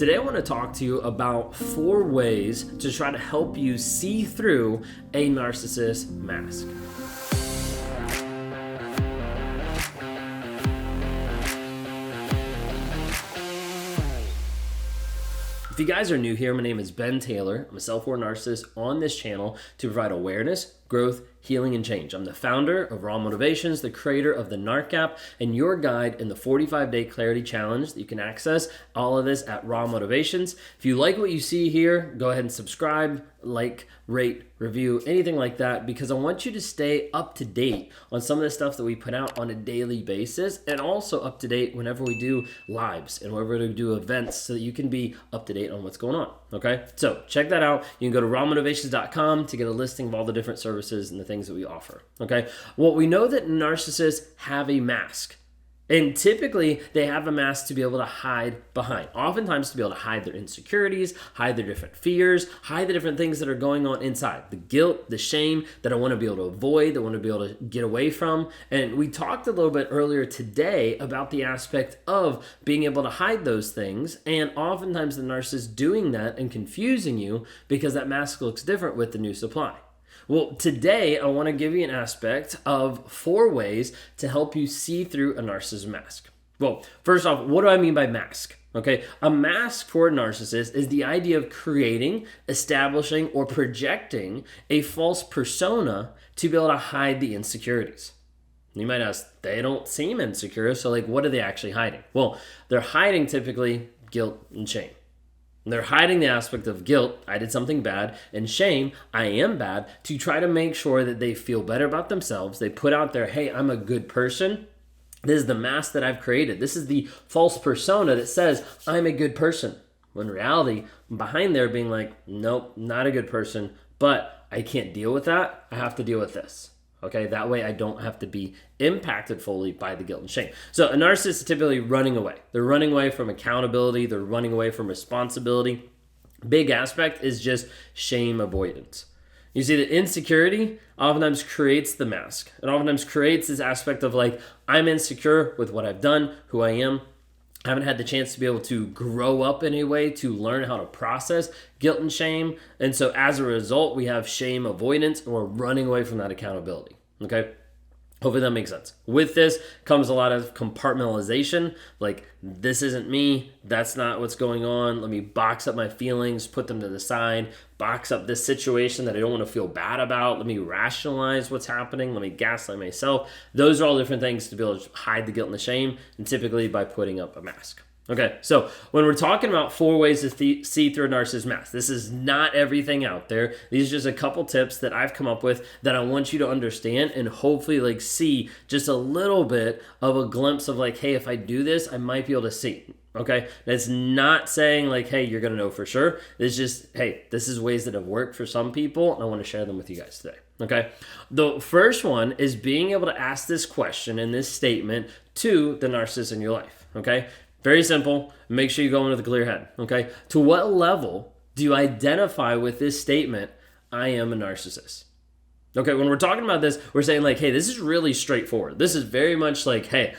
Today I want to talk to you about 4 ways to try to help you see through a narcissist mask. If you guys are new here, my name is Ben Taylor. I'm a self-aware narcissist on this channel to provide awareness, growth, healing, and change. I'm the founder of Raw Motivations, the creator of the NARC app, and your guide in the 45-day clarity challenge that you can access all of this at Raw Motivations. If you like what you see here, go ahead and subscribe, like, rate, review, anything like that, because I want you to stay up to date on some of the stuff that we put out on a daily basis, and also up to date whenever we do lives and whenever we do events, so that you can be up to date on what's going on. Okay, so check that out. You can go to rawmotivations.com to get a listing of all the different services and the things that we offer. Okay, well, we know that narcissists have a mask. And typically, they have a mask to be able to hide behind. Oftentimes, to be able to hide their insecurities, hide their different fears, hide the different things that are going on inside. The guilt, the shame that I want to be able to avoid, that I want to be able to get away from. And we talked a little bit earlier today about the aspect of being able to hide those things. And oftentimes, the narcissist doing that and confusing you because that mask looks different with the new supply. Well, today I want to give you an aspect of 4 ways to help you see through a narcissist mask. Well, first off, what do I mean by mask? Okay, a mask for a narcissist is the idea of creating, establishing, or projecting a false persona to be able to hide the insecurities. You might ask, they don't seem insecure, so what are they actually hiding? Well, they're hiding typically guilt and shame. They're hiding the aspect of guilt, I did something bad, and shame, I am bad, to try to make sure that they feel better about themselves. They put out there, hey, I'm a good person. This is the mask that I've created. This is the false persona that says, I'm a good person. When in reality, behind there being like, nope, not a good person, but I can't deal with that. I have to deal with this. Okay, that way I don't have to be impacted fully by the guilt and shame. So a narcissist is typically running away. They're running away from accountability. They're running away from responsibility. Big aspect is just shame avoidance. You see, the insecurity oftentimes creates the mask. It oftentimes creates this aspect of I'm insecure with what I've done, who I am. I haven't had the chance to be able to grow up in a way to learn how to process guilt and shame. And so as a result, we have shame avoidance, and we're running away from that accountability. Okay? Hopefully that makes sense. With this comes a lot of compartmentalization. This isn't me. That's not what's going on. Let me box up my feelings, put them to the side, box up this situation that I don't want to feel bad about. Let me rationalize what's happening. Let me gaslight myself. Those are all different things to be able to hide the guilt and the shame, and typically by putting up a mask. Okay, so when we're talking about 4 ways to see through a narcissist mask, this is not everything out there. These are just a couple tips that I've come up with that I want you to understand and hopefully see just a little bit of a glimpse of hey, if I do this, I might be able to see. Okay, that's not saying hey, you're gonna know for sure. It's just, hey, this is ways that have worked for some people, and I want to share them with you guys today. Okay, the first one is being able to ask this question and this statement to the narcissist in your life. Okay. Very simple. Make sure you go in with a clear head, okay? To what level do you identify with this statement, I am a narcissist? Okay, when we're talking about this, we're saying hey, this is really straightforward. This is very much hey,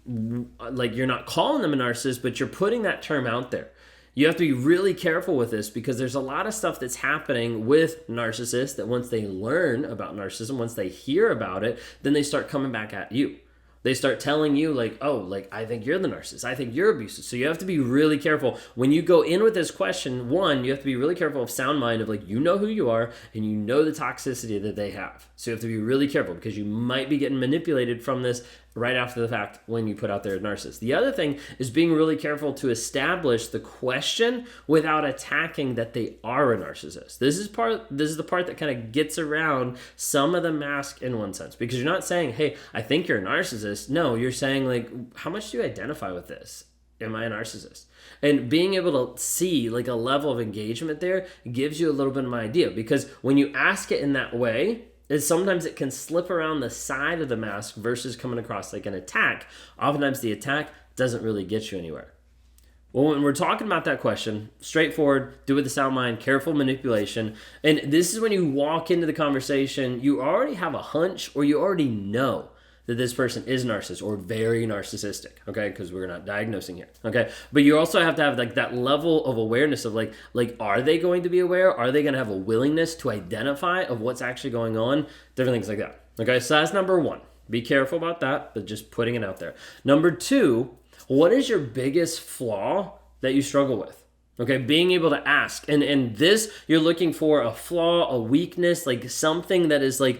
you're not calling them a narcissist, but you're putting that term out there. You have to be really careful with this because there's a lot of stuff that's happening with narcissists that once they learn about narcissism, once they hear about it, then they start coming back at you. They start telling you I think you're the narcissist. I think you're abusive. So you have to be really careful. When you go in with this question, one, you have to be really careful of sound mind of you know who you are and you know the toxicity that they have. So you have to be really careful because you might be getting manipulated from this right after the fact when you put out there a narcissist. The other thing is being really careful to establish the question without attacking that they are a narcissist. This is the part that kind of gets around some of the mask in one sense, because you're not saying, hey, I think you're a narcissist. No, you're saying how much do you identify with this? Am I a narcissist? And being able to see a level of engagement there gives you a little bit of an idea, because when you ask it in that way, is sometimes it can slip around the side of the mask versus coming across an attack. Oftentimes the attack doesn't really get you anywhere. Well, when we're talking about that question, straightforward, do it with the sound mind, careful manipulation. And this is when you walk into the conversation, you already have a hunch or you already know that this person is narcissist or very narcissistic, okay? Because we're not diagnosing here, okay? But you also have to have like that level of awareness of like are they going to be aware? Are they going to have a willingness to identify of what's actually going on? Different things like that, okay? So that's number one. Be careful about that, but just putting it out there. Number two, what is your biggest flaw that you struggle with? Okay, being able to ask, and this, you're looking for a flaw, a weakness, like something that is like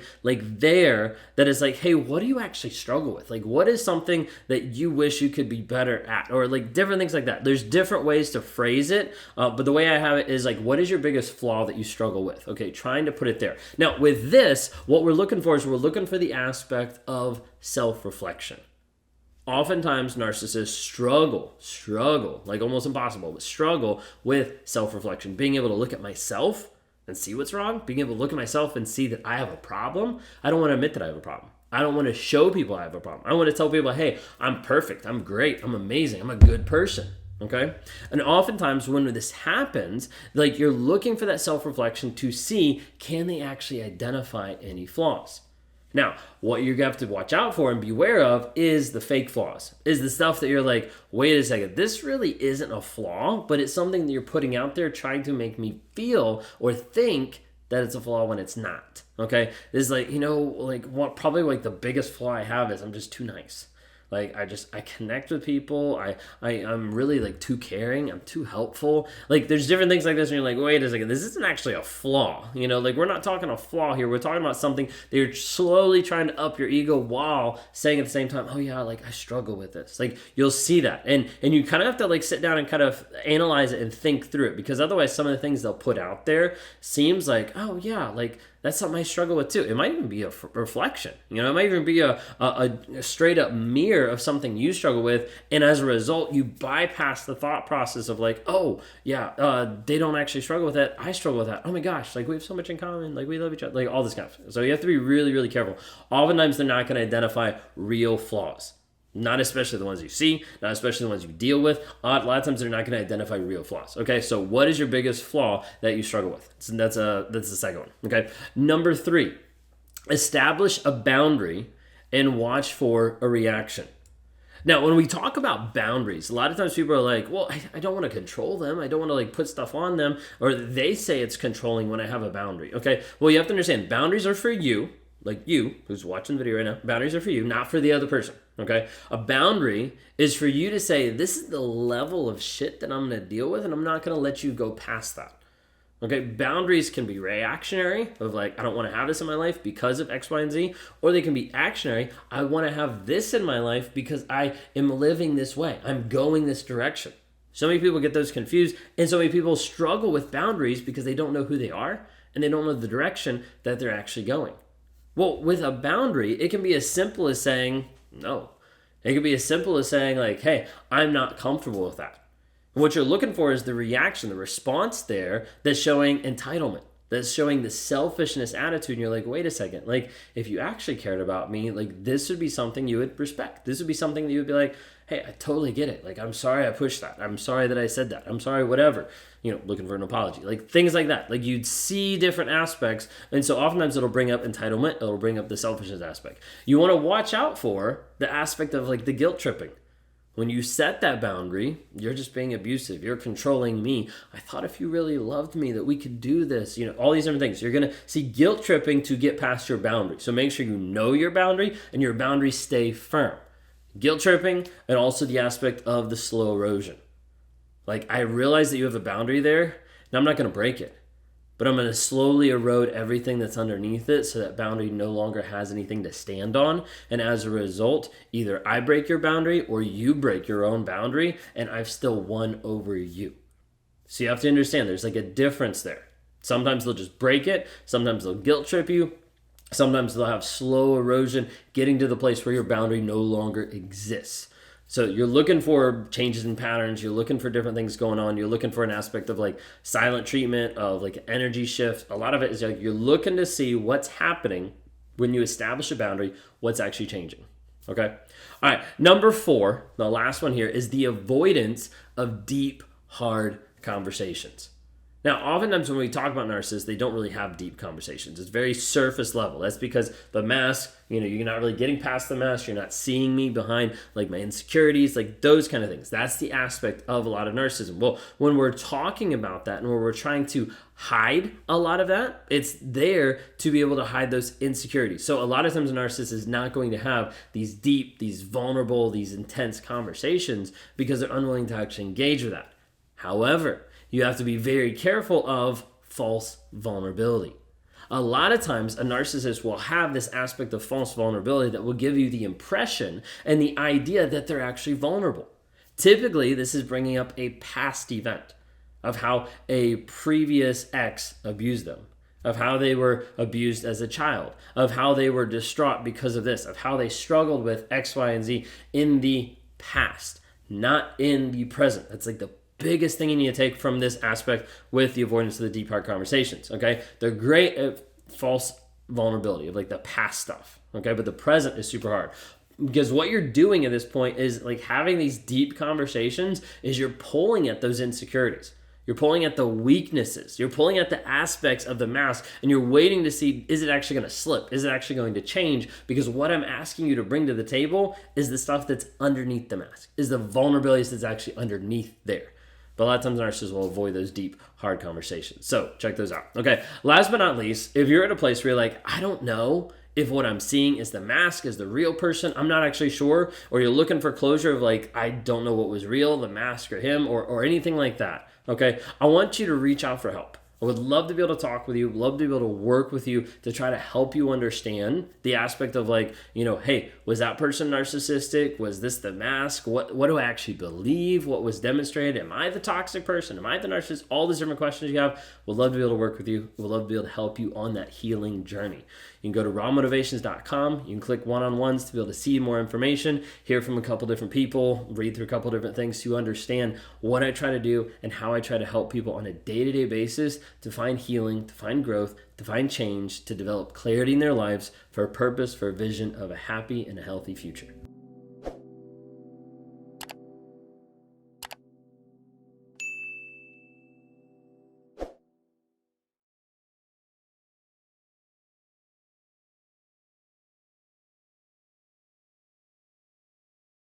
there, that is like, hey, what do you actually struggle with? Like, what is something that you wish you could be better at? Or like different things like that. There's different ways to phrase it, but the way I have it is like, what is your biggest flaw that you struggle with? Okay, trying to put it there. Now, with this, what we're looking for is we're looking for the aspect of self-reflection. Oftentimes, narcissists struggle, like almost impossible, but struggle with self-reflection. Being able to look at myself and see what's wrong, being able to look at myself and see that I have a problem. I don't want to admit that I have a problem. I don't want to show people I have a problem. I want to tell people, hey, I'm perfect, I'm great, I'm amazing, I'm a good person. Okay? And oftentimes when this happens, like you're looking for that self-reflection to see, can they actually identify any flaws? Now, what you have to watch out for and beware of is the fake flaws, is the stuff that you're like, wait a second, this really isn't a flaw, but it's something that you're putting out there trying to make me feel or think that it's a flaw when it's not, okay? It's like, probably like the biggest flaw I have is I'm just too nice. Like, I connect with people. I'm really like too caring. I'm too helpful. Like, there's different things like this and you're like, wait a second, this isn't actually a flaw. Like we're not talking a flaw here. We're talking about something that you're slowly trying to up your ego while saying at the same time, oh yeah, like I struggle with this. Like you'll see that. And you kind of have to like sit down and kind of analyze it and think through it, because otherwise some of the things they'll put out there seems like, oh yeah, like that's something I struggle with too. It might even be a reflection. It might even be a straight up mirror of something you struggle with. And as a result, you bypass the thought process of like, oh yeah, they don't actually struggle with that. I struggle with that. Oh my gosh, like we have so much in common. Like we love each other. Like all this kind of stuff. So you have to be really, really careful. Oftentimes they're not going to identify real flaws. Not especially the ones you see, not especially the ones you deal with. A lot of times they're not going to identify real flaws. Okay, so what is your biggest flaw that you struggle with? So that's the second one. Okay, number 3, establish a boundary and watch for a reaction. Now, when we talk about boundaries, a lot of times people are like, well, I don't want to control them. I don't want to like put stuff on them. Or they say it's controlling when I have a boundary. Okay, well, you have to understand boundaries are for you. Like you, who's watching the video right now, boundaries are for you, not for the other person, okay? A boundary is for you to say, this is the level of shit that I'm going to deal with, and I'm not going to let you go past that, okay? Boundaries can be reactionary, of like, I don't want to have this in my life because of X, Y, and Z, or they can be actionary, I want to have this in my life because I am living this way. I'm going this direction. So many people get those confused, and so many people struggle with boundaries because they don't know who they are, and they don't know the direction that they're actually going. Well, with a boundary, it can be as simple as saying no. It can be as simple as saying like, hey, I'm not comfortable with that. And what you're looking for is the reaction, the response there that's showing entitlement, that's showing the selfishness attitude. And you're like, wait a second, like if you actually cared about me, like this would be something you would respect. This would be something that you would be like, hey, I totally get it. Like, I'm sorry I pushed that. I'm sorry that I said that. I'm sorry, whatever. Looking for an apology. Like, things like that. Like, you'd see different aspects. And so oftentimes it'll bring up entitlement. It'll bring up the selfishness aspect. You want to watch out for the aspect of, like, the guilt tripping. When you set that boundary, you're just being abusive. You're controlling me. I thought if you really loved me that we could do this. All these different things. You're going to see guilt tripping to get past your boundary. So make sure you know your boundary and your boundaries stay firm. Guilt tripping, and also the aspect of the slow erosion. Like, I realize that you have a boundary there, and I'm not going to break it, but I'm going to slowly erode everything that's underneath it so that boundary no longer has anything to stand on. And as a result, either I break your boundary or you break your own boundary, and I've still won over you. So you have to understand there's like a difference there. Sometimes they'll just break it. Sometimes they'll guilt trip you. Sometimes they'll have slow erosion, getting to the place where your boundary no longer exists. So you're looking for changes in patterns. You're looking for different things going on. You're looking for an aspect of like silent treatment, of like energy shift. A lot of it is like you're looking to see what's happening when you establish a boundary, what's actually changing. Okay? All right. Number 4, the last one here, is the avoidance of deep, hard conversations. Now, oftentimes when we talk about narcissists, they don't really have deep conversations. It's very surface level. That's because the mask, you're not really getting past the mask. You're not seeing me behind like my insecurities, like those kind of things. That's the aspect of a lot of narcissism. Well, when we're talking about that and when we're trying to hide a lot of that, it's there to be able to hide those insecurities. So a lot of times a narcissist is not going to have these deep, these vulnerable, these intense conversations because they're unwilling to actually engage with that. However, you have to be very careful of false vulnerability. A lot of times, a narcissist will have this aspect of false vulnerability that will give you the impression and the idea that they're actually vulnerable. Typically, this is bringing up a past event of how a previous ex abused them, of how they were abused as a child, of how they were distraught because of this, of how they struggled with X, Y, and Z in the past, not in the present. That's like the biggest thing you need to take from this aspect with the avoidance of the deep hard conversations. Okay, they're great at false vulnerability of like the past stuff. Okay, but the present is super hard because what you're doing at this point is like having these deep conversations is you're pulling at those insecurities. You're pulling at the weaknesses. You're pulling at the aspects of the mask and you're waiting to see, is it actually going to slip? Is it actually going to change? Because what I'm asking you to bring to the table is the stuff that's underneath the mask, is the vulnerabilities that's actually underneath there. But a lot of times narcissists will avoid those deep, hard conversations. So check those out. Okay, last but not least, if you're at a place where you're like, I don't know if what I'm seeing is the mask, is the real person, I'm not actually sure, or you're looking for closure of like, I don't know what was real, the mask or him, or anything like that, okay, I want you to reach out for help. I would love to be able to talk with you, love to be able to work with you to try to help you understand the aspect of like, hey, was that person narcissistic? Was this the mask? What do I actually believe? What was demonstrated? Am I the toxic person? Am I the narcissist? All these different questions you have. We'd love to be able to work with you. We'd love to be able to help you on that healing journey. You can go to rawmotivations.com. You can click one-on-ones to be able to see more information, hear from a couple different people, read through a couple different things to understand what I try to do and how I try to help people on a day-to-day basis to find healing, to find growth, to find change, to develop clarity in their lives for a purpose, for a vision of a happy and a healthy future.